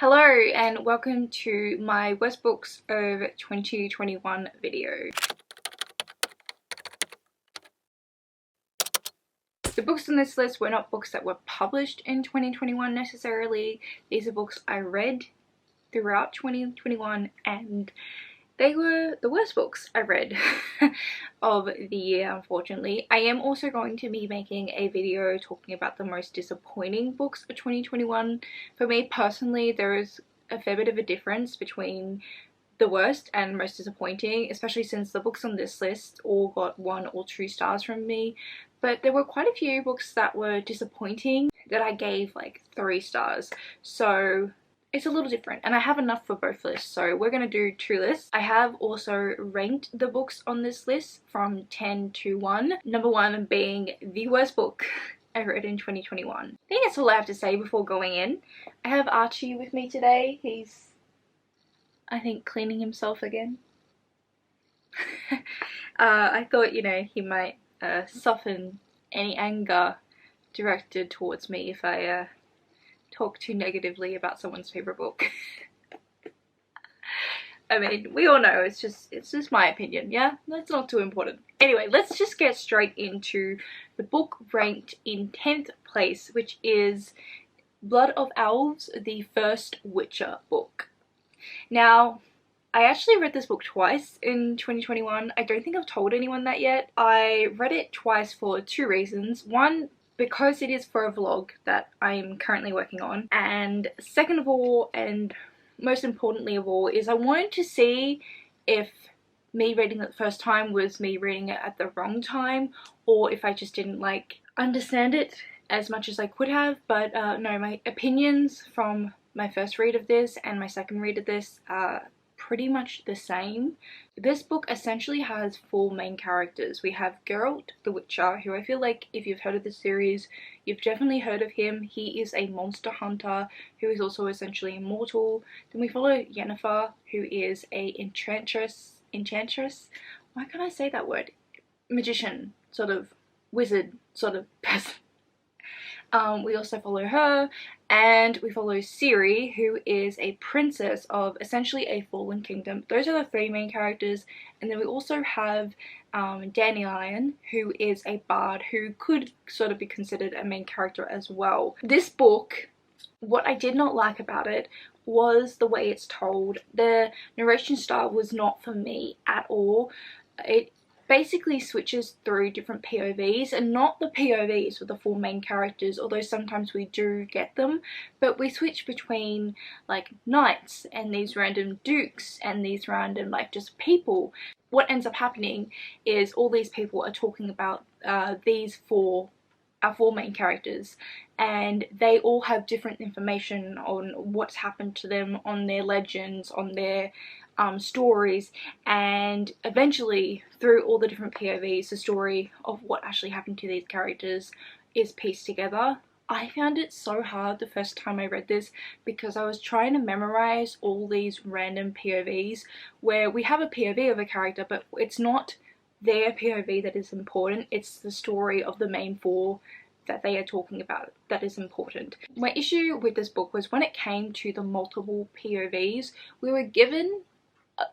Hello and welcome to my worst books of 2021 video. The books on this list were not books that were published in 2021 necessarily. These are books I read throughout 2021 and they were the worst books I read of the year, unfortunately. I am also going to be making a video talking about the most disappointing books of 2021. For me personally, there is a fair bit of a difference between the worst and most disappointing, especially since the books on this list all got 1 or 2 stars from me. But there were quite a few books that were disappointing that I gave like 3 stars. So it's a little different and I have enough for both lists, so we're going to do 2 lists. I have also ranked the books on this list from 10 to 1. Number 1 being the worst book I read in 2021. I think that's all I have to say before going in. I have Archie with me today. He's, I think, cleaning himself again. I thought, you know, he might soften any anger directed towards me if I talk too negatively about someone's favorite book. I mean, we all know it's just my opinion, yeah? That's not too important. Anyway, let's just get straight into the book ranked in 10th place, which is Blood of Elves, the first Witcher book. Now, I actually read this book twice in 2021. I don't think I've told anyone that yet. I read it twice for 2 reasons. One, because it is for a vlog that I'm currently working on, and second of all, and most importantly of all, is I wanted to see if me reading it the first time was me reading it at the wrong time, or if I just didn't like understand it as much as I could have. But no, my opinions from my first read of this and my second read of this are pretty much the same. This book essentially has 4 main characters. We have Geralt the Witcher, who I feel like if you've heard of the series, you've definitely heard of him. He is a monster hunter who is also essentially immortal. Then we follow Yennefer, who is a enchantress, why can't I say that word? Magician, sort of wizard sort of person. We also follow her, and we follow Ciri, who is a princess of essentially a fallen kingdom. Those are the 3 main characters. And then we also have Dandelion, who is a bard who could sort of be considered a main character as well. This book, what I did not like about it was the way it's told. The narration style was not for me at all. It basically switches through different POVs, and not the POVs with the 4 main characters, although sometimes we do get them, but we switch between like knights and these random dukes and these random like just people. What ends up happening is all these people are talking about our 4 main characters, and they all have different information on what's happened to them, on their legends, on their stories, and eventually through all the different POVs the story of what actually happened to these characters is pieced together. I found it so hard the first time I read this because I was trying to memorize all these random POVs where we have a POV of a character, but it's not their POV that is important, it's the story of the main 4 that they are talking about that is important. My issue with this book was when it came to the multiple POVs, we were given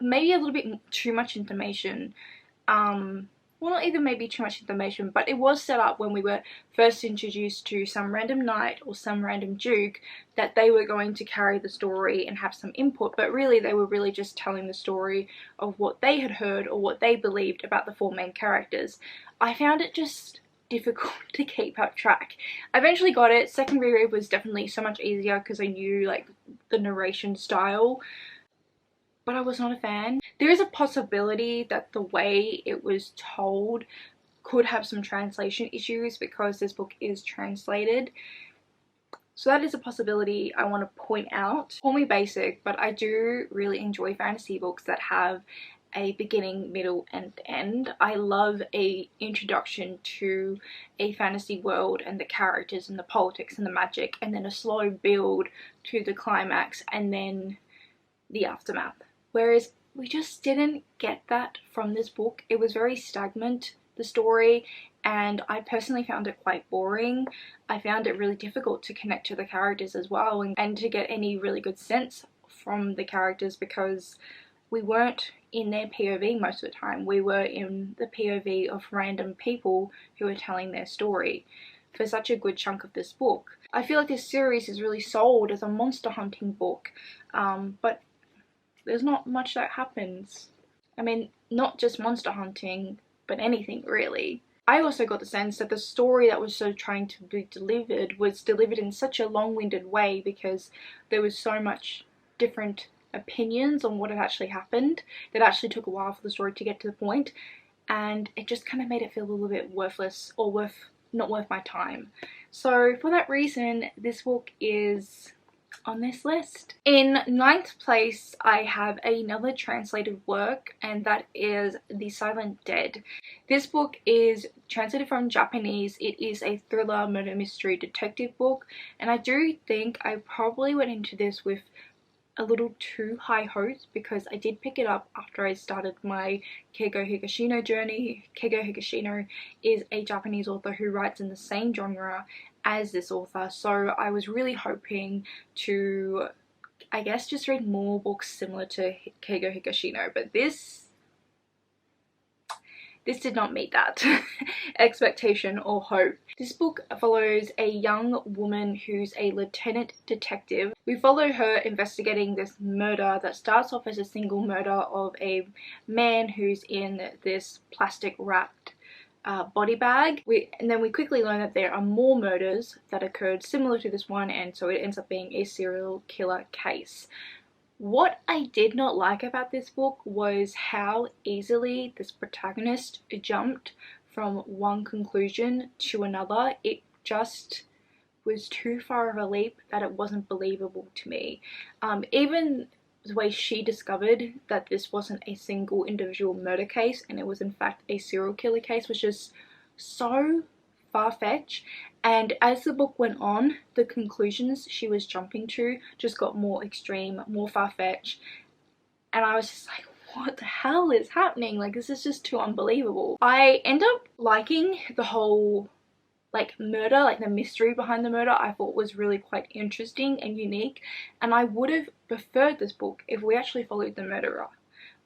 maybe a little bit too much information. Well, not even maybe too much information, but it was set up when we were first introduced to some random knight or some random duke that they were going to carry the story and have some input, but really they were really just telling the story of what they had heard or what they believed about the 4 main characters. I found it just difficult to keep up track. I eventually got it. Second reread was definitely so much easier because I knew like the narration style, but I was not a fan. There is a possibility that the way it was told could have some translation issues because this book is translated. So that is a possibility I want to point out. Call me basic, but I do really enjoy fantasy books that have a beginning, middle and end. I love a introduction to a fantasy world and the characters and the politics and the magic, and then a slow build to the climax and then the aftermath. Whereas we just didn't get that from this book. It was very stagnant. the story, and I personally found it quite boring. I found it really difficult to connect to the characters as well, and to get any really good sense from the characters, because we weren't in their POV most of the time. We were in the POV of random people who were telling their story for such a good chunk of this book. I feel like this series is really sold as a monster hunting book, but there's not much that happens. I mean, not just monster hunting, but anything really. I also got the sense that the story that was so trying to be delivered was delivered in such a long-winded way, because there was so much different opinions on what had actually happened that actually took a while for the story to get to the point, and it just kind of made it feel a little bit worthless, or not worth my time. So for that reason, this book is on this list. In 9th place, I have another translated work, and that is The Silent Dead. This book is translated from Japanese. It is a thriller murder mystery detective book, and I do think I probably went into this with a little too high hopes, because I did pick it up after I started my Keigo Higashino journey. Keigo Higashino is a Japanese author who writes in the same genre as this author, so I was really hoping to, I guess, just read more books similar to Keigo Higashino, but this did not meet that expectation or hope. This book follows a young woman who's a lieutenant detective. We follow her investigating this murder that starts off as a single murder of a man who's in this plastic wrapped body bag, and then we quickly learn that there are more murders that occurred similar to this one, and so it ends up being a serial killer case. What I did not like about this book was how easily this protagonist jumped from one conclusion to another. It just was too far of a leap that it wasn't believable to me. Even the way she discovered that this wasn't a single individual murder case and it was in fact a serial killer case was just so far-fetched, and as the book went on, the conclusions she was jumping to just got more extreme, more far-fetched, and I was just like, what the hell is happening? Like, this is just too unbelievable. I end up liking the whole murder, like the mystery behind the murder. I thought was really quite interesting and unique, and I would have preferred this book if we actually followed the murderer.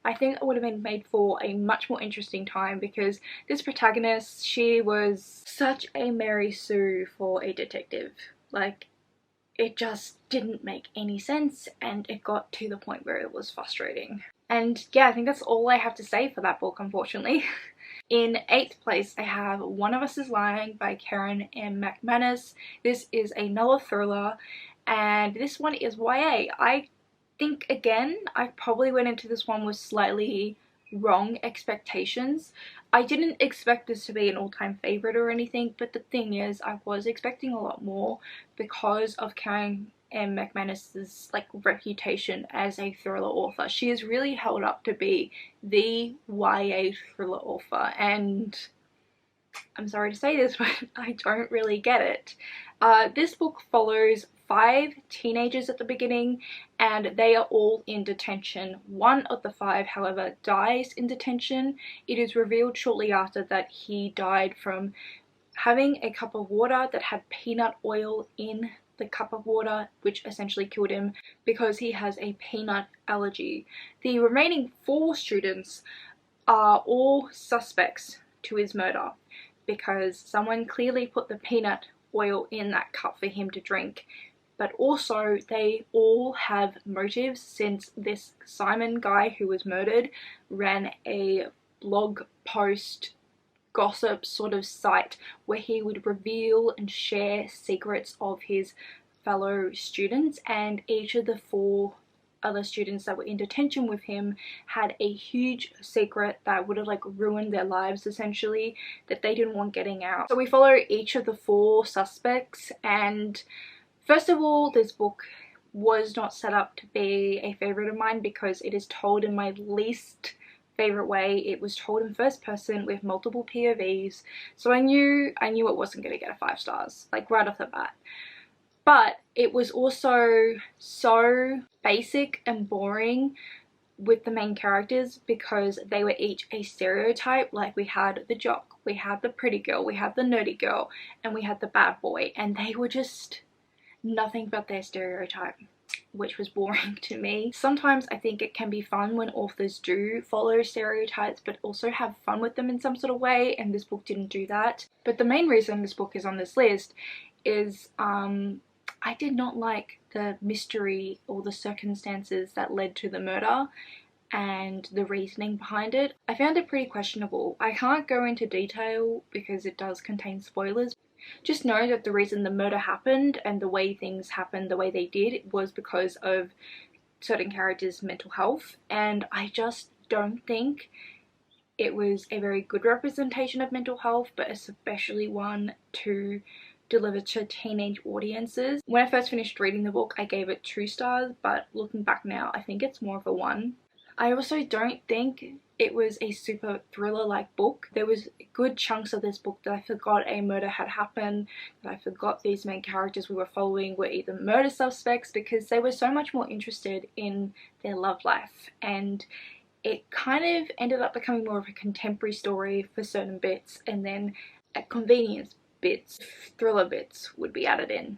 I think it would have been made for a much more interesting time, because this protagonist, she was such a Mary Sue for a detective. Like, it just didn't make any sense, and it got to the point where it was frustrating. And yeah, I think that's all I have to say for that book, unfortunately. In 8th place, I have One of Us is Lying by Karen M. McManus. This is another thriller, and this one is YA. I think, again, I probably went into this one with slightly wrong expectations. I didn't expect this to be an all-time favorite or anything, but the thing is, I was expecting a lot more because of Karen M. McManus's reputation as a thriller author. She is really held up to be the YA thriller author, and I'm sorry to say this, but I don't really get it. This book follows 5 teenagers at the beginning, and they are all in detention. One of the 5, however, dies in detention. It is revealed shortly after that he died from having a cup of water that had peanut oil in the cup of water, which essentially killed him because he has a peanut allergy. The remaining 4 students are all suspects to his murder, because someone clearly put the peanut oil in that cup for him to drink. But also, they all have motives, since this Simon guy who was murdered ran a blog post gossip sort of site where he would reveal and share secrets of his fellow students, and each of the 4 other students that were in detention with him had a huge secret that would have ruined their lives, essentially, that they didn't want getting out. So we follow each of the 4 suspects, and first of all, this book was not set up to be a favorite of mine because it is told in my least favorite way. It was told in first person with multiple POVs, so I knew it wasn't going to get a 5 stars, right off the bat. But it was also so basic and boring with the main characters because they were each a stereotype. Like we had the jock, we had the pretty girl, we had the nerdy girl, and we had the bad boy, and they were just nothing but their stereotype, which was boring to me. Sometimes I think it can be fun when authors do follow stereotypes but also have fun with them in some sort of way, and this book didn't do that. But the main reason this book is on this list is I did not like the mystery or the circumstances that led to the murder and the reasoning behind it. I found it pretty questionable. I can't go into detail because it does contain spoilers. Just know that the reason the murder happened and the way things happened the way they did was because of certain characters' mental health, and I just don't think it was a very good representation of mental health, but especially one to deliver to teenage audiences. When I first finished reading the book, I gave it 2 stars, but looking back now, I think it's more of a 1. I also don't think it was a super thriller-like book. There was good chunks of this book that I forgot a murder had happened, that I forgot these main characters we were following were either murder suspects, because they were so much more interested in their love life, and it kind of ended up becoming more of a contemporary story for certain bits, and then at convenience bits, thriller bits would be added in.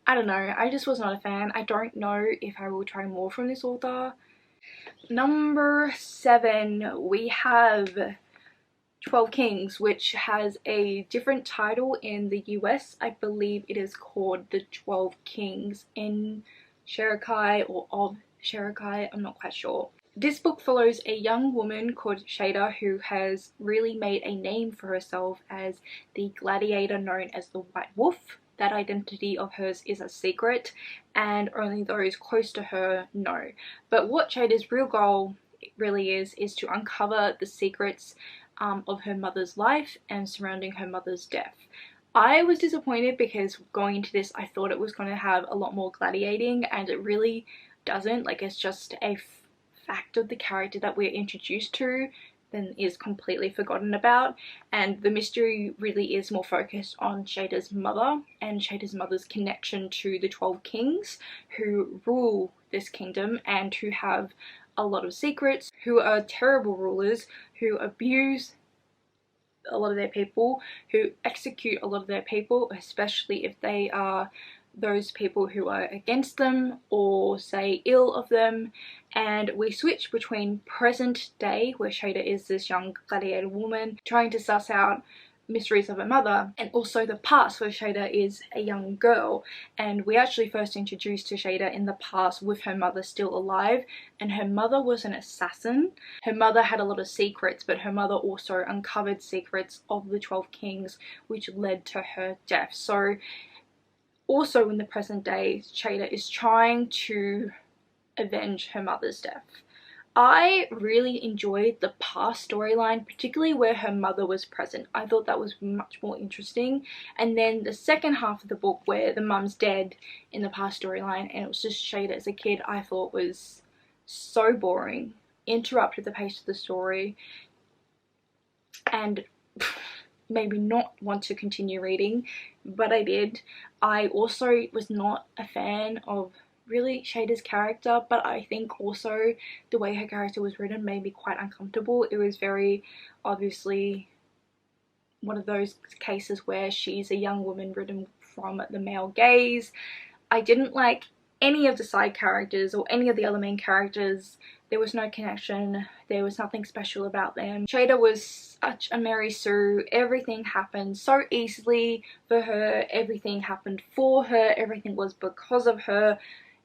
I don't know, I just was not a fan. I don't know if I will try more from this author. Number 7, we have 12 Kings, which has a different title in the US. I believe it is called The 12 Kings in Sherakai or of Sherakai, I'm not quite sure. This book follows a young woman called Shada who has really made a name for herself as the gladiator known as the White Wolf. That identity of hers is a secret and only those close to her know. But what Shada's real goal really is to uncover the secrets of her mother's life and surrounding her mother's death. I was disappointed because going into this I thought it was going to have a lot more gladiating, and it really doesn't. Like, it's just a fact of the character that we're introduced to then is completely forgotten about, and the mystery really is more focused on Shada's mother and Shada's mother's connection to the 12 Kings who rule this kingdom and who have a lot of secrets, who are terrible rulers, who abuse a lot of their people, who execute a lot of their people, especially if they are those people who are against them or say ill of them. And we switch between present day, where Shada is this young gladiator woman trying to suss out mysteries of her mother, and also the past, where Shada is a young girl, and we actually first introduced to Shada in the past with her mother still alive, and her mother was an assassin. Her mother had a lot of secrets, but her mother also uncovered secrets of the 12 Kings which led to her death. So also in the present day, Shada is trying to avenge her mother's death. I really enjoyed the past storyline, particularly where her mother was present. I thought that was much more interesting. And then the second half of the book, where the mum's dead in the past storyline and it was just Shada as a kid, I thought was so boring, interrupted the pace of the story, and made me not want to continue reading, but I did. I also was not a fan of really Shada's character, but I think also the way her character was written made me quite uncomfortable. It was very obviously one of those cases where she's a young woman written from the male gaze. I didn't like any of the side characters or any of the other main characters. There was no connection, there was nothing special about them. Shada was such a Mary Sue. Everything happened so easily for her, everything happened for her, everything was because of her.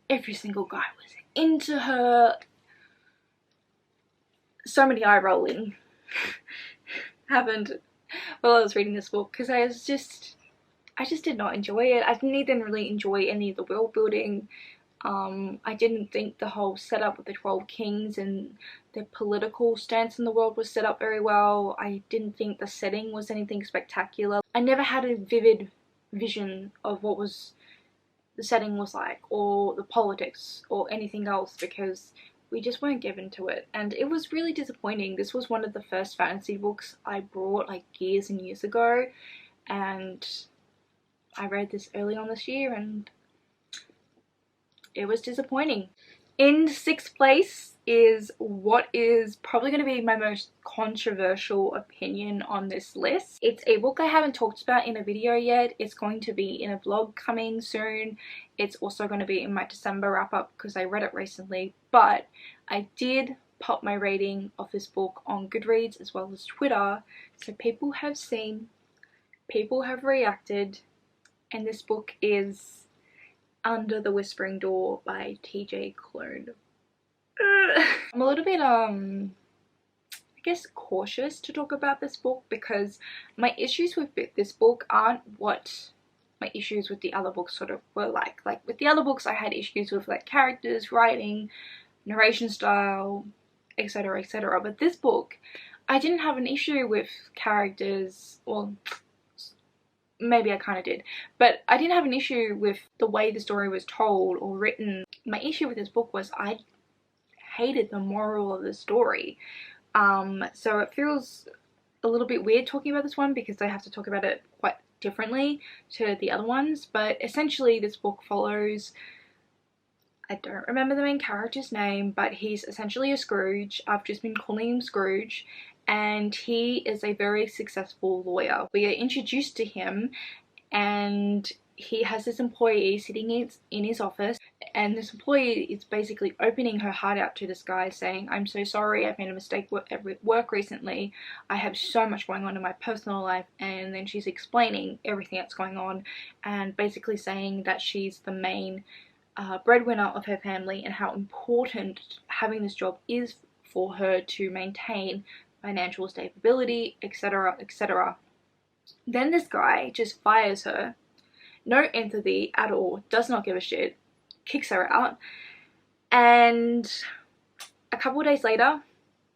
Every single guy was into her. So many eye rolling happened while I was reading this book, because I just did not enjoy it. I didn't even really enjoy any of the world building. I didn't think the whole setup with the 12 Kings and the political stance in the world was set up very well. I didn't think the setting was anything spectacular. I never had a vivid vision of what the setting was like, or the politics, or anything else, because we just weren't given to it, and it was really disappointing. This was one of the first fantasy books I bought like years and years ago, and I read this early on this year and it was disappointing. In 6th place is what is probably going to be my most controversial opinion on this list. It's a book I haven't talked about in a video yet. It's going to be in a vlog coming soon. It's also going to be in my December wrap up because I read it recently, but I did pop my rating of this book on Goodreads as well as Twitter, so people have seen, people have reacted, and this book is Under the Whispering Door by TJ Klune. I'm a little bit I guess cautious to talk about this book because my issues with this book aren't what my issues with the other books sort of were like. Like with the other books I had issues with like characters, writing, narration style, etc, etc, but this book I didn't have an issue with characters. Well, maybe I kind of did, but I didn't have an issue with the way the story was told or written. My issue with this book was I hated the moral of the story. So it feels a little bit weird talking about this one because I have to talk about it quite differently to the other ones, but essentially this book follows, I don't remember the main character's name, but he's essentially a Scrooge. I've just been calling him Scrooge, and he is a very successful lawyer. We are introduced to him and he has this employee sitting in his office, and this employee is basically opening her heart out to this guy saying, I'm so sorry, I've made a mistake at work recently, I have so much going on in my personal life. And then she's explaining everything that's going on and basically saying that she's the main breadwinner of her family and how important having this job is for her to maintain financial stability, etc, etc. Then this guy just fires her, no empathy at all, does not give a shit, kicks her out, and a couple of days later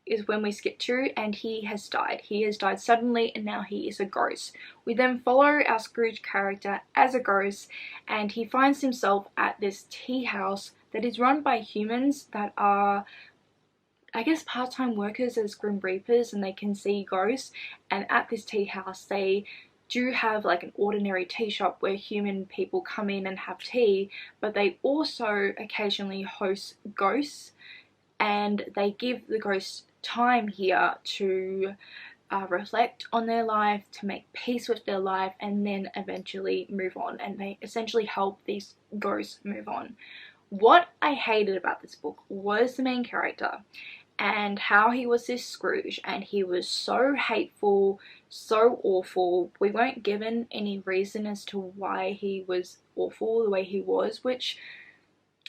is when we skip to, and he has died. He has died suddenly and now he is a ghost. We then follow our Scrooge character as a ghost, and he finds himself at this tea house that is run by humans that are, I guess, part-time workers as Grim Reapers, and they can see ghosts. And at this tea house they do have like an ordinary tea shop where human people come in and have tea, but they also occasionally host ghosts, and they give the ghosts time here to reflect on their life, to make peace with their life, and then eventually move on. And they essentially help these ghosts move on. What I hated about this book was the main character and how he was this Scrooge, and he was so hateful, so awful. We weren't given any reason as to why he was awful the way he was, which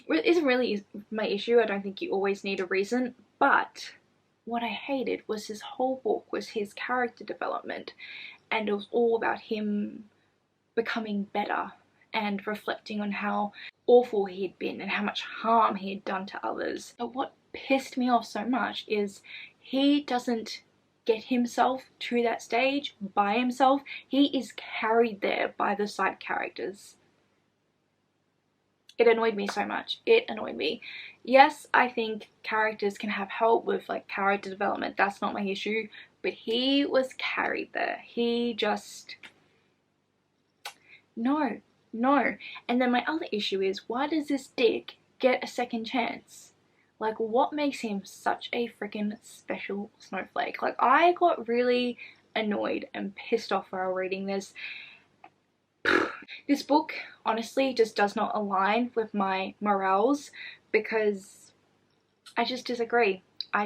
isn't really my issue. I don't think you always need a reason, but what I hated was his whole book was his character development, and it was all about him becoming better and reflecting on how awful he had been and how much harm he had done to others. But what pissed me off so much is he doesn't get himself to that stage by himself. He is carried there by the side characters. It annoyed me so much. It annoyed me. Yes, I think characters can have help with like character development. That's not my issue. But he was carried there. He just... No. And then my other issue is, why does this dick get a second chance? Like, what makes him such a freaking special snowflake? Like, I got really annoyed and pissed off while reading this. This book honestly just does not align with my morals because I just disagree. I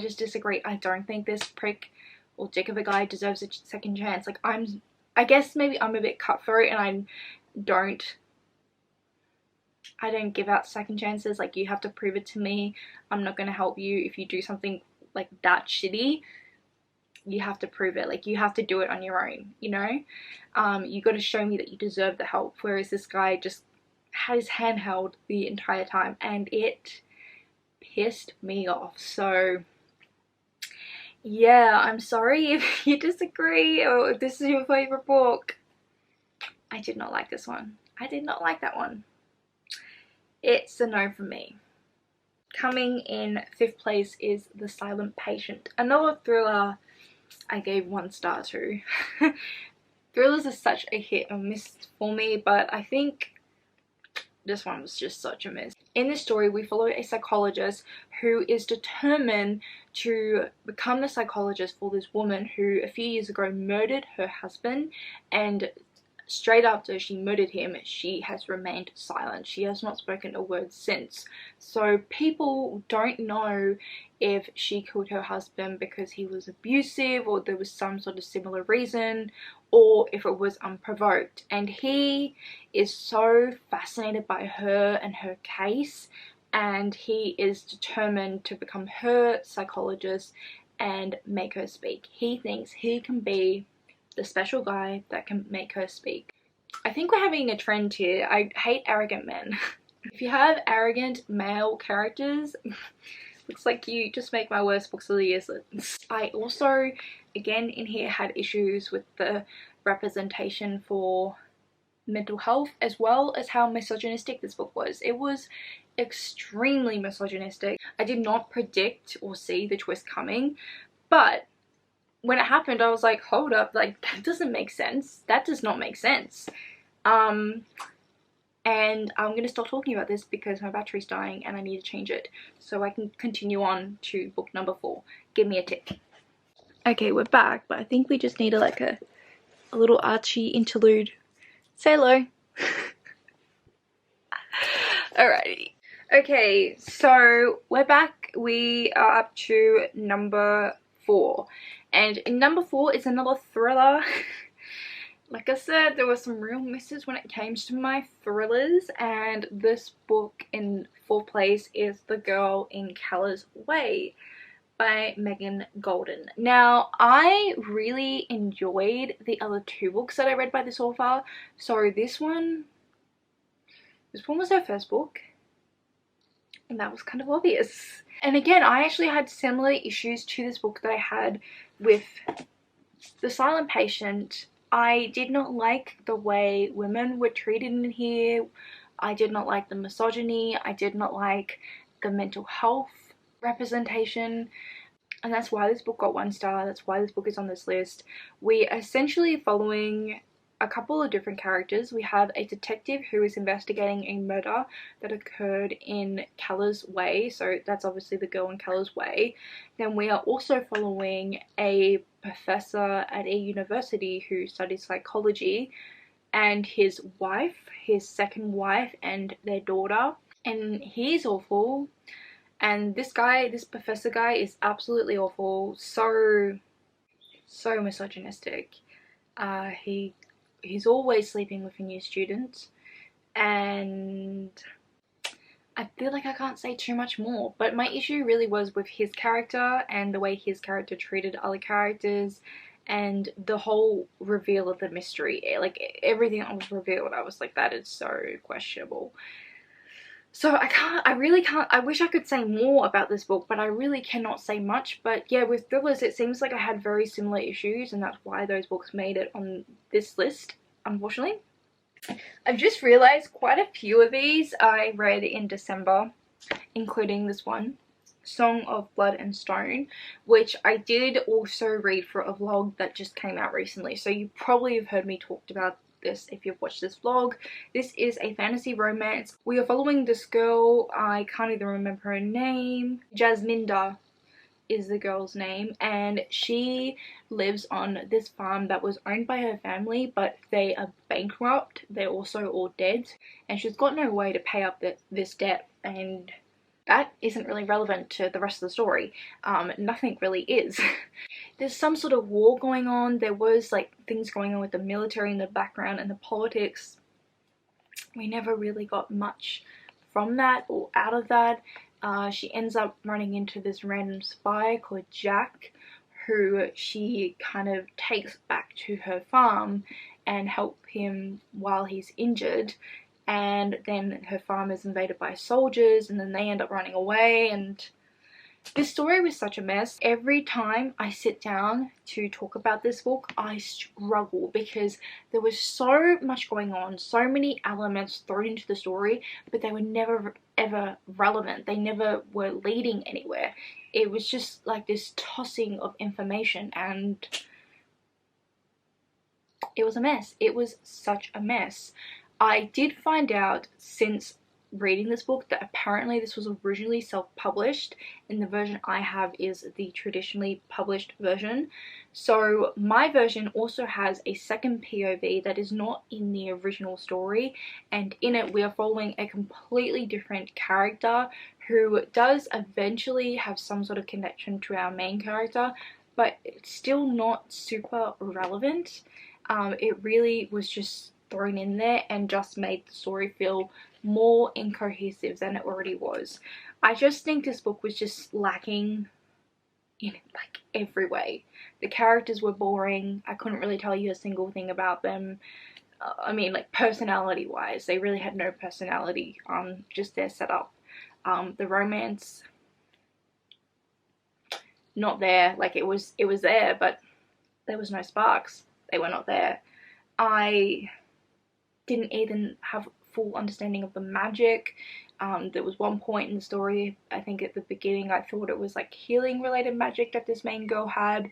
don't think this prick or dick of a guy deserves a second chance. Like, I guess maybe I'm a bit cutthroat and I don't give out second chances. Like, you have to prove it to me. I'm not going to help you if you do something like that shitty. You have to prove it. Like, you have to do it on your own, you know? You got to show me that you deserve the help. Whereas this guy just had his hand held the entire time, and it pissed me off. So yeah, I'm sorry if you disagree or if this is your favorite book. I did not like this one. I did not like that one. It's a no from me. Coming in 5th place is The Silent Patient. Another thriller I gave 1 star to. Thrillers are such a hit or miss for me, but I think this one was just such a miss. In this story, we follow a psychologist who is determined to become the psychologist for this woman who a few years ago murdered her husband, and straight after she murdered him, she has remained silent. She has not spoken a word since. So people don't know if she killed her husband because he was abusive or there was some sort of similar reason, or if it was unprovoked. And he is so fascinated by her and her case, and he is determined to become her psychologist and make her speak. He thinks he can be the special guy that can make her speak. I think we're having a trend here. I hate arrogant men. If you have arrogant male characters, looks like you just make my worst books of the year list. I also, again in here, had issues with the representation for mental health, as well as how misogynistic this book was. It was extremely misogynistic. I did not predict or see the twist coming, but when it happened, I was like, hold up, like, that doesn't make sense. That does not make sense. And I'm gonna stop talking about this because my battery's dying and I need to change it so I can continue on to book number 4. Give me a tick. Okay, we're back, but I think we just need a little Archie interlude. Say hello. Alrighty. Okay, so we're back. We are up to number 4. And in number 4 is another thriller. Like I said, there were some real misses when it came to my thrillers, and this book in 4th place is The Girl in Keller's Way by Megan Golden. Now, I really enjoyed the other 2 books that I read by this author. So this one was her first book, and that was kind of obvious. And again, I actually had similar issues to this book that I had with The Silent Patient. I did not like the way women were treated in here. I did not like the misogyny. I did not like the mental health representation. And that's why this book got 1 star. That's why this book is on this list. We are essentially following a couple of different characters. We have a detective who is investigating a murder that occurred in Keller's Way, so that's obviously The Girl in Keller's Way. Then we are also following a professor at a university who studies psychology, and his wife, his second wife, and their daughter. And he's awful, and this professor guy is absolutely awful. So misogynistic. He's always sleeping with a new student, and I feel like I can't say too much more, but my issue really was with his character and the way his character treated other characters and the whole reveal of the mystery. Like, everything that was revealed, I was like, that is so questionable. So I really can't, I wish I could say more about this book, but I really cannot say much. But yeah, with thrillers, it seems like I had very similar issues, and that's why those books made it on this list, unfortunately. I've just realised quite a few of these I read in December, including this one, Song of Blood and Stone, which I did also read for a vlog that just came out recently. So you probably have heard me talk about this if you've watched this vlog. This is a fantasy romance. We are following this girl, I can't even remember her name. Jasminda is the girl's name, and she lives on this farm that was owned by her family, but they are bankrupt. They're also all dead, and she's got no way to pay up this debt, and that isn't really relevant to the rest of the story. Nothing really is. There's some sort of war going on. There was like things going on with the military in the background and the politics. We never really got much from that or out of that. She ends up running into this random spy called Jack, who she kind of takes back to her farm and help him while he's injured. And then her farm is invaded by soldiers, and then they end up running away, and this story was such a mess. Every time I sit down to talk about this book, I struggle because there was so much going on, so many elements thrown into the story, but they were never ever relevant. They never were leading anywhere. It was just like this tossing of information, and it was a mess. It was such a mess. I did find out, since reading this book that apparently this was originally self-published, and the version I have is the traditionally published version. So my version also has a second POV that is not in the original story, and in it we are following a completely different character who does eventually have some sort of connection to our main character, but it's still not super relevant. It really was just thrown in there and just made the story feel more incohesive than it already was. I just think this book was just lacking in like every way. The characters were boring. I couldn't really tell you a single thing about them. I mean, like, personality wise, they really had no personality, just their setup. The romance, not there. Like, it was there, but there was no sparks. They were not there. I didn't even have full understanding of the magic. There was one point in the story, I think at the beginning, I thought it was like healing related magic that this main girl had,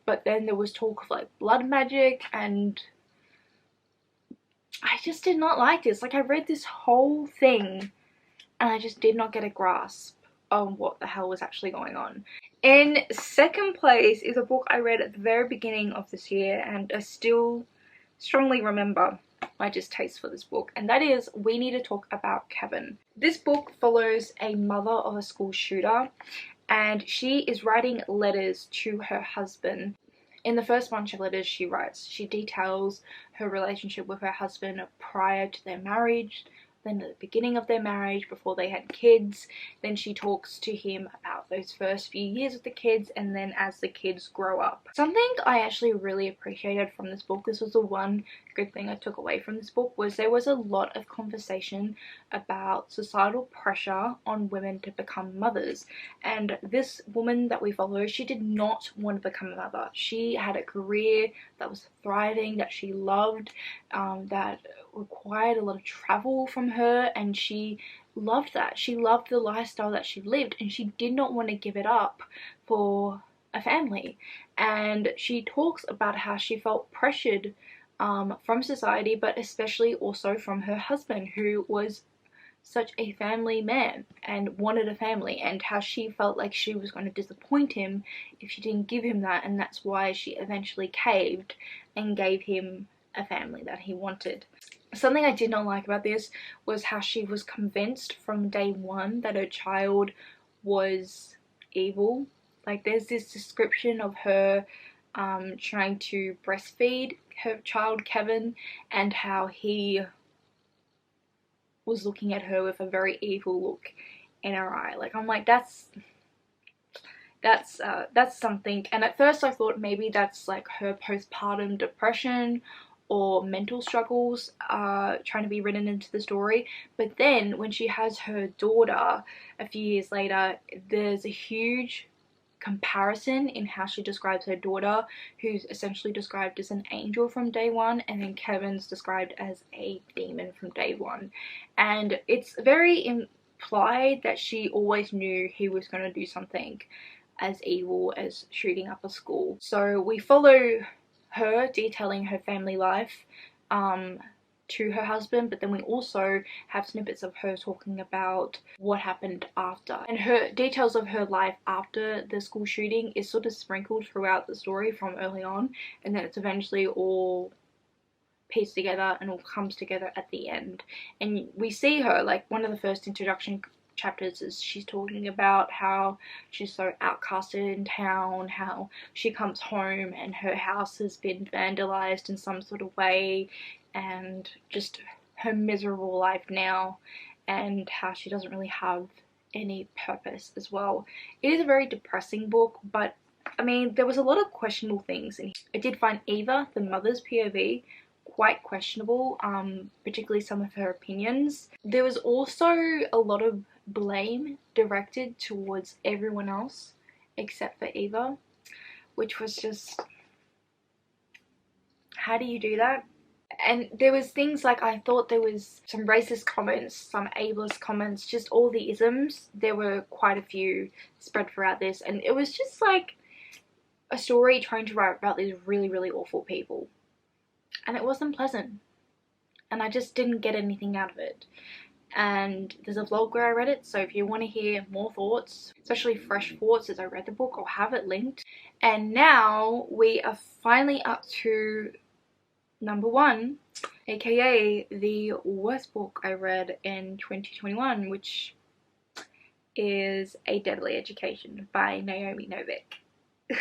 but then there was talk of like blood magic, and I just did not like this. Like, I read this whole thing and I just did not get a grasp of what the hell was actually going on. In second place is a book I read at the very beginning of this year, and I still strongly remember my distaste for this book, and that is We Need to Talk About Kevin. This book follows a mother of a school shooter, and she is writing letters to her husband. In the first bunch of letters she writes, she details her relationship with her husband prior to their marriage, then at the beginning of their marriage, before they had kids. Then she talks to him about those first few years with the kids, and then as the kids grow up. Something I actually really appreciated from this book, this was the one good thing I took away from this book, was there was a lot of conversation about societal pressure on women to become mothers. And this woman that we follow, she did not want to become a mother. She had a career that was thriving, that she loved, that required a lot of travel from her, and she loved that. She loved the lifestyle that she lived, and she did not want to give it up for a family. And she talks about how she felt pressured from society, but especially also from her husband, who was such a family man and wanted a family, and how she felt like she was going to disappoint him if she didn't give him that, and that's why she eventually caved and gave him a family that he wanted. Something I did not like about this was how she was convinced from day one that her child was evil. Like, there's this description of her trying to breastfeed her child Kevin, and how he was looking at her with a very evil look in her eye. Like, I'm like, that's something. And at first I thought maybe that's like her postpartum depression or mental struggles trying to be written into the story. But then when she has her daughter a few years later, there's a huge comparison in how she describes her daughter, who's essentially described as an angel from day one, and then Kevin's described as a demon from day one. And it's very implied that she always knew he was going to do something as evil as shooting up a school. So we follow her detailing her family life to her husband, but then we also have snippets of her talking about what happened after, and her details of her life after the school shooting is sort of sprinkled throughout the story from early on, and then it's eventually all pieced together and all comes together at the end. And we see her, like, one of the first introduction chapters is she's talking about how she's so outcasted in town, how she comes home and her house has been vandalized in some sort of way, and just her miserable life now, and how she doesn't really have any purpose as well. It is a very depressing book, but I mean, there was a lot of questionable things, and I did find Eva, the mother's POV, quite questionable, particularly some of her opinions. There was also a lot of blame directed towards everyone else except for Eva, which was just, how do you do that? And there was things like, I thought there was some racist comments, some ableist comments, just all the isms. There were quite a few spread throughout this, and it was just like a story trying to write about these really, really awful people. And it wasn't pleasant. And I just didn't get anything out of it. and there's a vlog where I read it, so if you want to hear more thoughts, especially fresh thoughts as I read the book, I'll have it linked. And now we are finally up to number 1, aka the worst book I read in 2021, which is A Deadly Education by Naomi Novik.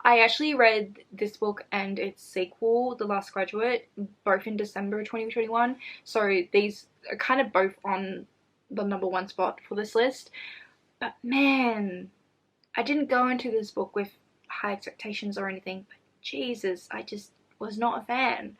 I actually read this book and its sequel, The Last Graduate, both in December 2021, so these are kind of both on the number 1 spot for this list. But man, I didn't go into this book with high expectations or anything, but Jesus, I just was not a fan.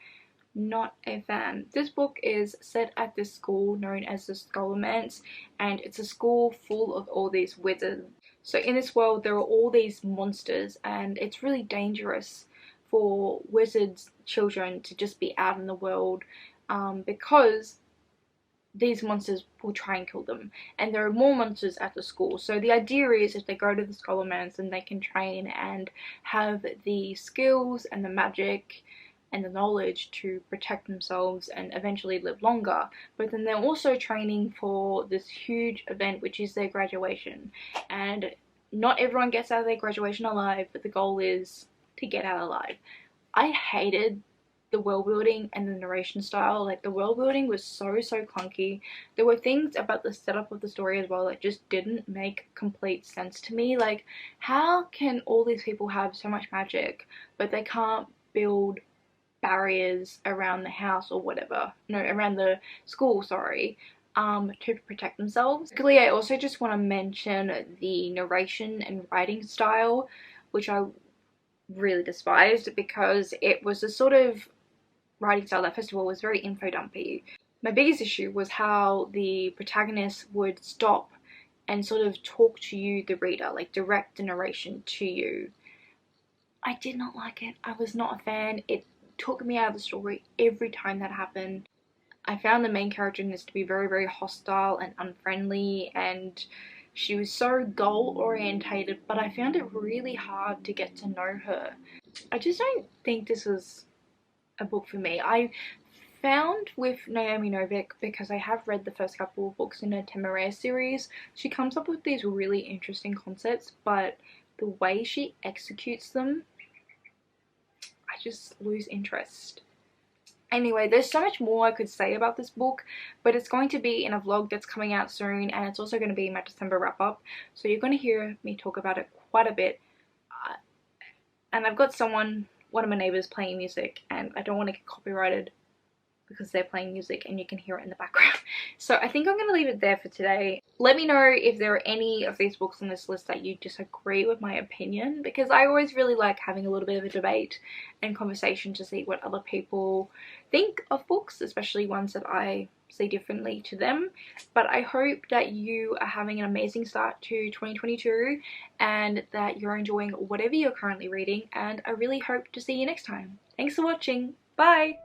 Not a fan. This book is set at this school known as the Scholomance, and it's a school full of all these wizards. So in this world there are all these monsters, and it's really dangerous for wizards' children to just be out in the world because these monsters will try and kill them, and there are more monsters at the school. So the idea is if they go to the Scholomance, then they can train and have the skills and the magic and the knowledge to protect themselves and eventually live longer. But then they're also training for this huge event, which is their graduation, and not everyone gets out of their graduation alive, but the goal is to get out alive. I hated the world building and the narration style. Like, the world building was so clunky. There were things about the setup of the story as well that just didn't make complete sense to me. Like, how can all these people have so much magic but they can't build barriers around the house or whatever, no, around the school, sorry, to protect themselves. Quickly, I also just want to mention the narration and writing style, which I really despised because it was a sort of writing style that, first of all, was very info dumpy. My biggest issue was how the protagonist would stop and sort of talk to you, the reader, like direct the narration to you. I did not like it. I was not a fan. It took me out of the story every time that happened. I found the main character in this to be very hostile and unfriendly, and she was so goal orientated, but I found it really hard to get to know her. I just don't think this was a book for me. I found with Naomi Novik, because I have read the first couple of books in her Temeraire series, she comes up with these really interesting concepts, but the way she executes them, I just lose interest. Anyway, there's so much more I could say about this book, but it's going to be in a vlog that's coming out soon, and it's also going to be my December wrap up, so you're going to hear me talk about it quite a bit. And I've got one of my neighbours playing music, and I don't want to get copyrighted because they're playing music and you can hear it in the background. So I think I'm going to leave it there for today. Let me know if there are any of these books on this list that you disagree with my opinion, because I always really like having a little bit of a debate and conversation to see what other people think of books, especially ones that I see differently to them. But I hope that you are having an amazing start to 2022 and that you're enjoying whatever you're currently reading, and I really hope to see you next time. Thanks for watching. Bye!